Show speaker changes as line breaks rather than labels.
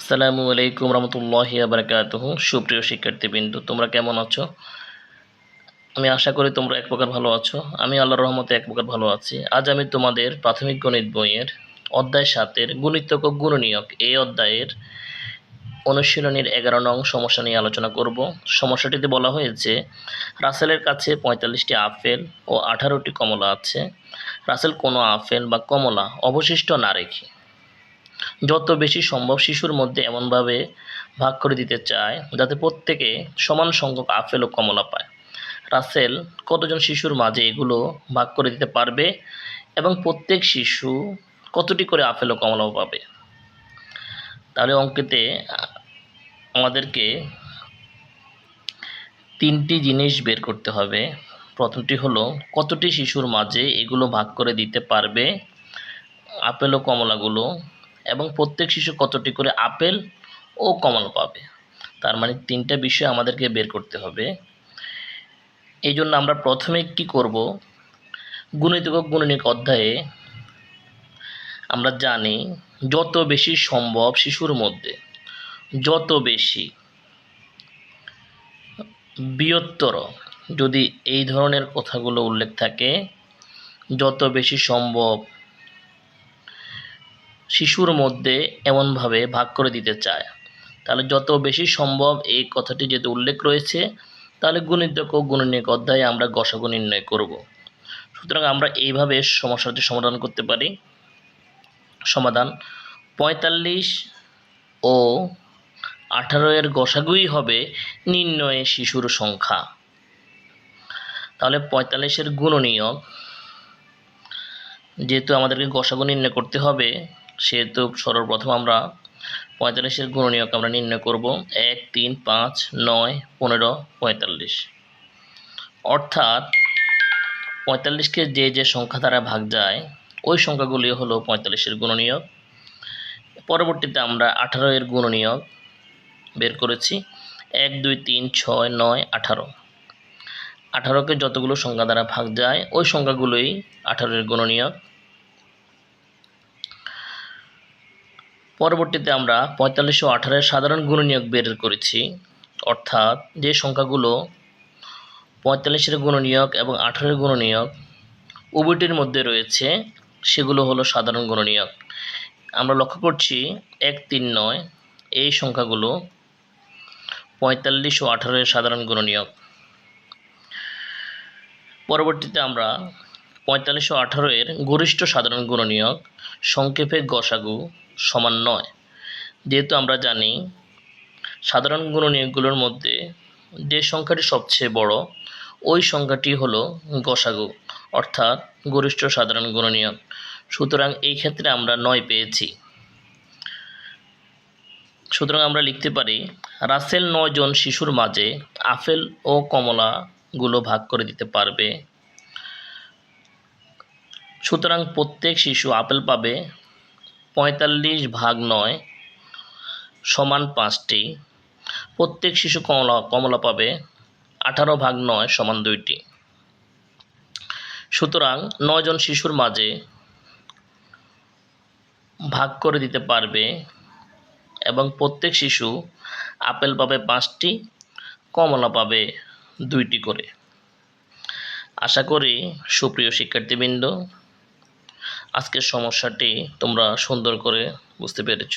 আসসালামু আলাইকুম রহমতুল্লাহি ওয়া বারাকাতুহু। সুপ্রিয় শিক্ষার্থীবৃন্দ, তোমরা কেমন আছো? আমি আশা করি তোমরা এক প্রকার ভালো আছো। আমি আল্লাহর রহমতে এক প্রকার ভালো আছি। আজ আমি তোমাদের প্রাথমিক গণিত বইয়ের অধ্যায় 7-এর গুণিতক ও গুণনীয়ক এই অধ্যায়ের অনুশীলনীর 11 নং সমস্যা নিয়ে আলোচনা করব। সমস্যাটিতে বলা হয়েছে, রাসেলের কাছে 45টি আপেল ও 18টি কমলা আছে। রাসেল কোনো আপেল বা কমলা অবশিষ্ট না রেখে যত বেশি সম্ভব শিশুর মধ্যে এমনভাবে ভাগ করে দিতে চায় যাতে প্রত্যেকে সমান সংখ্যক আপেল ও কমলা পায়। রাসেল কতজন শিশুর মাঝে এগুলো ভাগ করে দিতে পারবে এবং প্রত্যেক শিশু কতটি করে আপেল ও কমলা পাবে? তাহলে অঙ্কেতে আমাদেরকে তিনটি জিনিস বের করতে হবে। প্রথমটি হলো কতটি শিশুর মাঝে এগুলো ভাগ করে দিতে পারবে আপেল ও কমলাগুলো, এবং প্রত্যেক শিশু কতটি করে আপেল ও কমলা পাবে। তার মানে তিনটা বিষয় আমাদেরকে বের করতে হবে। এই জন্য আমরা প্রথমে কি করব, গুণিতক ও গুণনীয়ক অধ্যায়ে আমরা জানি যত বেশি সম্ভব শিশুর মধ্যে যত বেশি বৃহত্তর, যদি এই ধরনের কথাগুলো উল্লেখ থাকে, যত বেশি সম্ভব শিশুর মধ্যে এমনভাবে ভাগ করে দিতে চায়, তাহলে যত বেশি সম্ভব এই কথাটি যেহেতু উল্লেখ রয়েছে, তাহলে গুণিতক ও গুণনীয়ক অধ্যায়ে আমরা গসাগু নির্ণয় করব। সুতরাং আমরা এইভাবে সমস্যাটি সমাধান করতে পারি। সমাধান: 45 ও 18 এর গসাগুই হবে নির্ণয়ে শিশুর সংখ্যা। তাহলে 45 এর গুণনীয়ক, যেহেতু আমাদেরকে গসাগু নির্ণয় করতে হবে, সেহেতু সর্বপ্রথম আমরা 45 এর গুণনীয়ক আমরা নির্ণয় করব। 1, 3, 5, 9, 15, 45। অর্থাৎ 45কে যে সংখ্যা দ্বারা ভাগ যায় ওই সংখ্যাগুলি হলো 45 এর গুণনীয়ক। পরবর্তীতে আমরা 18 এর গুণনীয়ক বের করেছি। 1, 2, 3, 6, 9, 18। 18কে যতগুলো সংখ্যা দ্বারা ভাগ যায় ওই সংখ্যাগুলোই 18 এর গুণনীয়ক। পরবর্তীতে আমরা 45 ও 18 এর সাধারণ গুণনীয়ক বের করেছি। অর্থাৎ যে সংখ্যাগুলো 45 এর গুণনীয়ক এবং 18 এর গুণনীয়ক উভয়টির মধ্যে রয়েছে সেগুলো হলো সাধারণ গুণনীয়ক। আমরা লক্ষ্য করছি 1, 3, 9 এই সংখ্যাগুলো 45 ও 18 এর সাধারণ গুণনীয়ক। পরবর্তীতে আমরা 45 ও 18 এর গরিষ্ঠ সাধারণ গুণনীয়ক, সংক্ষেপে গসাগু সমান 9। যেহেতু আমরা জানি সাধারণ গুণনীয়কগুলোর মধ্যে যে সংখ্যাটি সবচেয়ে বড় ওই সংখ্যাটি হলো গসাগু, অর্থাৎ গরিষ্ঠ সাধারণ গুণনীয়ক। সুতরাং এই ক্ষেত্রে আমরা 9 পেয়েছি। সুতরাং আমরা লিখতে পারি রাসেল 9 জন শিশুর মাঝে আপেল ও কমলাগুলো ভাগ করে দিতে পারবে। সুতরাং প্রত্যেক শিশু আপেল পাবে 45/9 সমান 5টি। প্রত্যেক শিশু কমলা পাবে 18/9 সমান 2টি। সুতরাং 9 জন শিশুর মাঝে ভাগ করে দিতে পারবে এবং প্রত্যেক শিশু আপেল পাবে 5টি, কমলা পাবে 2টি করে। আশা করি সুপ্রিয় শিক্ষার্থীবৃন্দ, আজকের সমস্যাটি তোমরা সুন্দর করে বুঝতে পেরেছ।